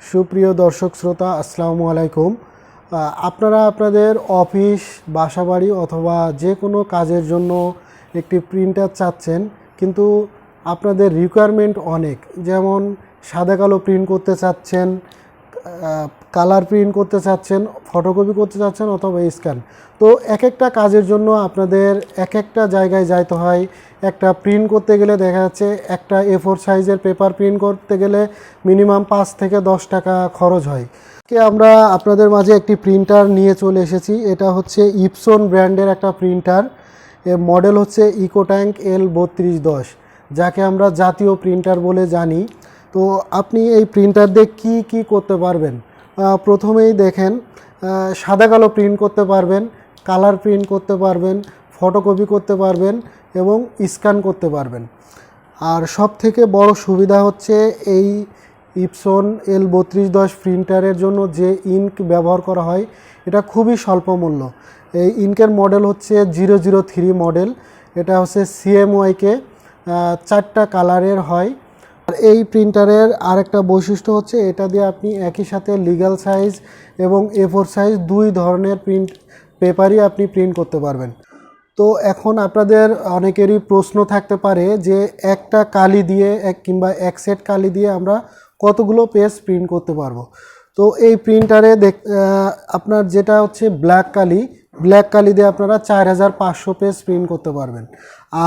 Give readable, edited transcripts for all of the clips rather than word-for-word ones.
সুপ্রিয় দর্শক শ্রোতা, আসসালামু আলাইকুম। আপনারা আপনাদের অফিস, বাসাবাড়ি অথবা যে কোনো কাজের জন্য একটি প্রিন্টার চাচ্ছেন, কিন্তু আপনাদের রিকোয়ারমেন্ট অনেক। যেমন সাদা কালো প্রিন্ট করতে চাচ্ছেন, কালার প্রিন্ট করতে চাচ্ছেন, ফটোকপি করতে চাচ্ছেন অথবা স্ক্যান। তো এক একটা কাজের জন্য আপনাদের এক একটা জায়গায় যাইতে হয়। একটা প্রিন্ট করতে গেলে দেখা যাচ্ছে একটা A4 সাইজের পেপার প্রিন্ট করতে গেলে মিনিমাম 5 থেকে 10 টাকা খরচ হয়। আমরা আপনাদের মাঝে একটি প্রিন্টার নিয়ে চলে এসেছি। এটা হচ্ছে ইপসন ব্র্যান্ডের একটা প্রিন্টার। এর মডেল হচ্ছে ইকোট্যাঙ্ক L3210, যাকে আমরা জাতীয় প্রিন্টার বলে জানি। তো আপনি এই প্রিন্টার দিয়ে কী করতে পারবেন? প্রথমেই দেখেন, সাদা কালো প্রিন্ট করতে পারবেন, কালার প্রিন্ট করতে পারবেন, ফটোকপি করতে পারবেন এবং স্ক্যান করতে পারবেন। আর সব থেকে বড় সুবিধা হচ্ছে এই ইপসন L3210 প্রিন্টারের জন্য যে ইঙ্ক ব্যবহার করা হয় এটা খুবই স্বল্প মূল্য। এই ইঙ্কের মডেল হচ্ছে 003 মডেল। এটা হচ্ছে CMYK, 4টা কালারের হয়। আর এই প্রিন্টারের আরেকটা বৈশিষ্ট্য হচ্ছে এটা দিয়ে আপনি একই সাথে লিগ্যাল সাইজ এবং A4 সাইজ দুই ধরনের পেপারই আপনি প্রিন্ট করতে পারবেন। তো এখন আপনাদের অনেকেরই প্রশ্ন থাকতে পারে যে একটা কালি দিয়ে কিংবা এক সেট কালি দিয়ে আমরা কতগুলো পেজ প্রিন্ট করতে পারবো। তো এই প্রিন্টারে আপনার যেটা হচ্ছে ব্ল্যাক কালি দিয়ে আপনারা 4500 পেজ প্রিন্ট করতে পারবেন।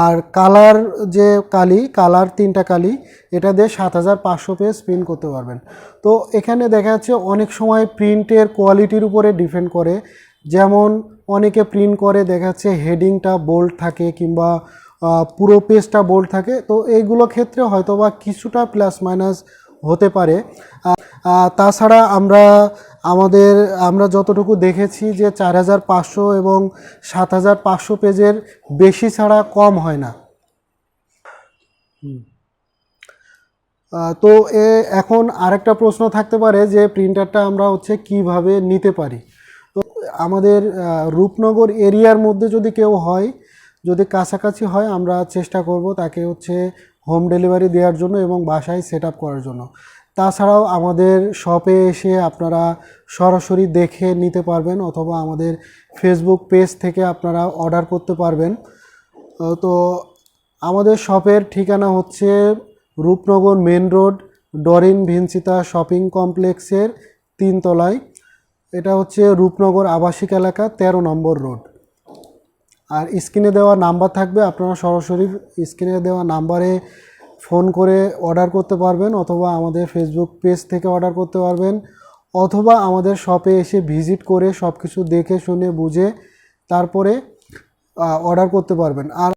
আর কালার যে কালার 3টা কালি, এটা দিয়ে 7500 পেজ প্রিন্ট করতে পারবেন। তো এখানে দেখা যাচ্ছে অনেক সময় প্রিন্টের কোয়ালিটির উপরে ডিপেন্ড করে। যেমন অনেকে প্রিন্ট করে দেখা যাচ্ছে হেডিংটা বোল্ড থাকে কিংবা পুরো পেজটা বোল্ড থাকে। তো এইগুলো ক্ষেত্রে হয়তোবা কিছুটা প্লাস মাইনাস হতে পারে। তাছাড়া আমরা যতটুকু দেখেছি যে 4500 এবং 7500 পেজের বেশি ছাড়া কম হয় না। তো এখন আরেকটা প্রশ্ন থাকতে পারে যে প্রিন্টারটা আমরা কিভাবে নিতে পারি। তো আমাদের রূপনগর এরিয়ার মধ্যে যদি কেউ হয়, যদি কাছাকাছি হয়, আমরা চেষ্টা করব তাকে হোম ডেলিভারি দেওয়ার জন্য এবং বাসায় সেট আপ করার জন্য। তাছাড়াও আমাদের শপে এসে আপনারা সরাসরি দেখে নিতে পারবেন অথবা আমাদের ফেসবুক পেজ থেকে আপনারা অর্ডার করতে পারবেন। তো আমাদের শপের ঠিকানা হচ্ছে রূপনগর মেন রোড, ডরিন ভিনসিতা শপিং কমপ্লেক্সের 3 তলায়। এটা হচ্ছে রূপনগর আবাসিক এলাকা 13 নম্বর রোড। আর স্ক্রিনে দেওয়া নাম্বার থাকবে, আপনারা সরাসরি স্ক্রিনে দেওয়া নাম্বারে ফোন করে অর্ডার করতে পারবেন অথবা আমাদের ফেসবুক পেজ থেকে অর্ডার করতে পারবেন অথবা আমাদের শপে এসে ভিজিট করে সব কিছু দেখে শুনে বুঝে তারপরে অর্ডার করতে পারবেন। আর